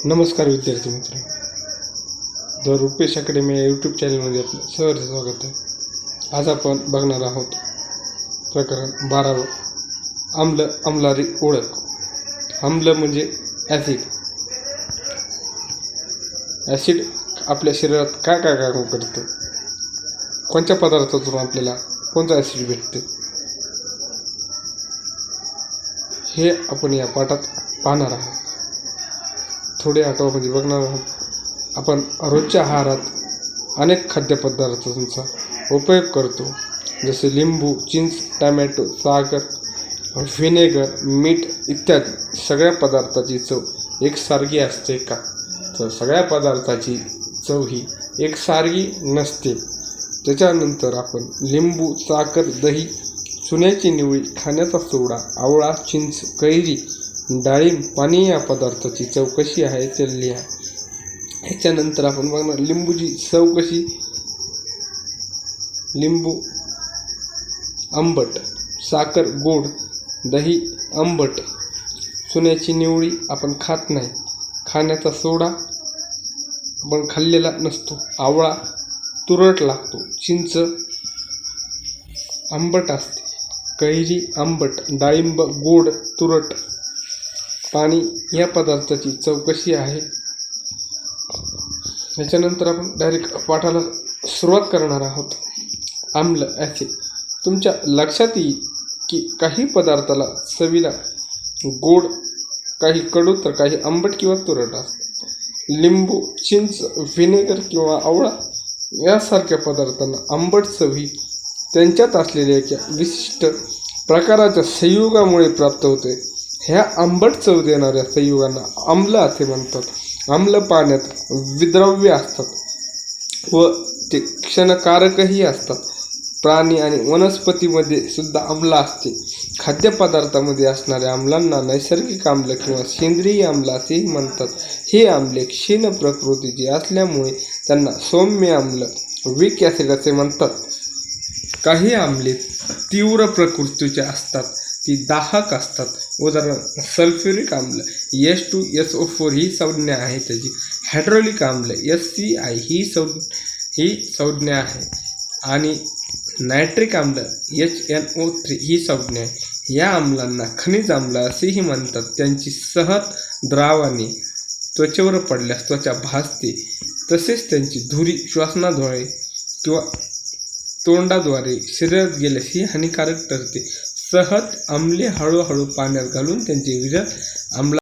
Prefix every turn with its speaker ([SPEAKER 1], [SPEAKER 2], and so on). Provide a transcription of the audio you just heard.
[SPEAKER 1] नमस्कार विद्यार्थी मित्र, द रुपेश अकॅडमी या यूट्यूब चॅनलमध्ये आपलं सहर्ष स्वागत आहे. आज आपण बघणार आहोत प्रकरण 12. आम्ल आम्लारी ओळख. आम्ल म्हणजे ॲसिड. ॲसिड आपल्या शरीरात काय काय काम करतं, कोणत्या पदार्थातून आपल्याला कोणता ॲसिड भेटते हे आपण या पाठात पाहणार आहोत. थोडे आठवड्यामध्ये बघणार आहोत. आपण रोजच्या आहारात अनेक खाद्यपदार्थांचा उपयोग करतो, जसे लिंबू, चिंच, टमॅटो, साखर, व्हिनेगर, मीठ इत्यादी. सगळ्या पदार्थाची चव एकसारखी असते का? तर सगळ्या पदार्थाची चव ही एकसारखी नसते. त्याच्यानंतर आपण लिंबू, साखर, दही, चुन्याची निवळी, खाण्याचा सोडा, आवळा, चिंच, कैरी, डाळिंब, पाणी या पदार्थाची चव कशी आहे ते लिहा. ह्याच्यानंतर आपण बघणार लिंबूची चव कशी. लिंबू आंबट, साखर गोड, दही आंबट, चुन्याची निवळी आपण खात नाही, खाण्याचा सोडा आपण खाल्लेला नसतो, आवळा तुरट लागतो, चिंच आंबट असते, कैरी आंबट, डाळिंब गोड तुरट, पाणी या पदार्थाची चव कशी आहे. याच्यानंतर आपण डायरेक्ट पाठाला सुरुवात करणार आहोत. आम्ल ॲसिड. तुमच्या लक्षात येईल की काही पदार्थाला चवीला गोड, काही कडू तर काही आंबट किंवा तुरट असतात. लिंबू, चिंच, व्हिनेगर किंवा आवळा यासारख्या पदार्थांना आंबट चव ही त्यांच्यात असलेल्या एका विशिष्ट प्रकाराच्या संयोगामुळे प्राप्त होते. ह्या आंबट चव देणाऱ्या संयुगांना आम्ल असे म्हणतात. आम्ल पाण्यात विद्राव्य असतात व ते क्षणकारकही असतात. प्राणी आणि वनस्पतीमध्ये सुद्धा आम्ल असते. खाद्यपदार्थामध्ये असणाऱ्या आम्लांना नैसर्गिक आम्ल किंवा सेंद्रिय आम्ल असेही म्हणतात. हे आम्ले क्षीण प्रकृतीचे असल्यामुळे त्यांना सौम्य आम्ल, वीक ॲसिड असे म्हणतात. काही आम्ले तीव्र प्रकृतीचे असतात, ती दाहक असतात. उदाहरण सल्फ्युरिक आम्ल H2SO4 ही संज्ञा आहे त्याची. हायड्रोलिक आम्ल HCl ही संज्ञा आहे आणि नायट्रिक आम्ल HNO3 ही संज्ञा आहे. या आम्लांना खनिज आम्ल असेही म्हणतात. त्यांची सहज द्रावाने त्वचेवर पडल्यास त्वचा भाजते, तसेच त्यांची धुरी श्वासनाद्वारे किंवा तोंडाद्वारे शरीरात गेल्यास ही हानिकारक ठरते. सहज आम्ले हळूहळू पाण्यात घालून त्यांचे विरल आम्ला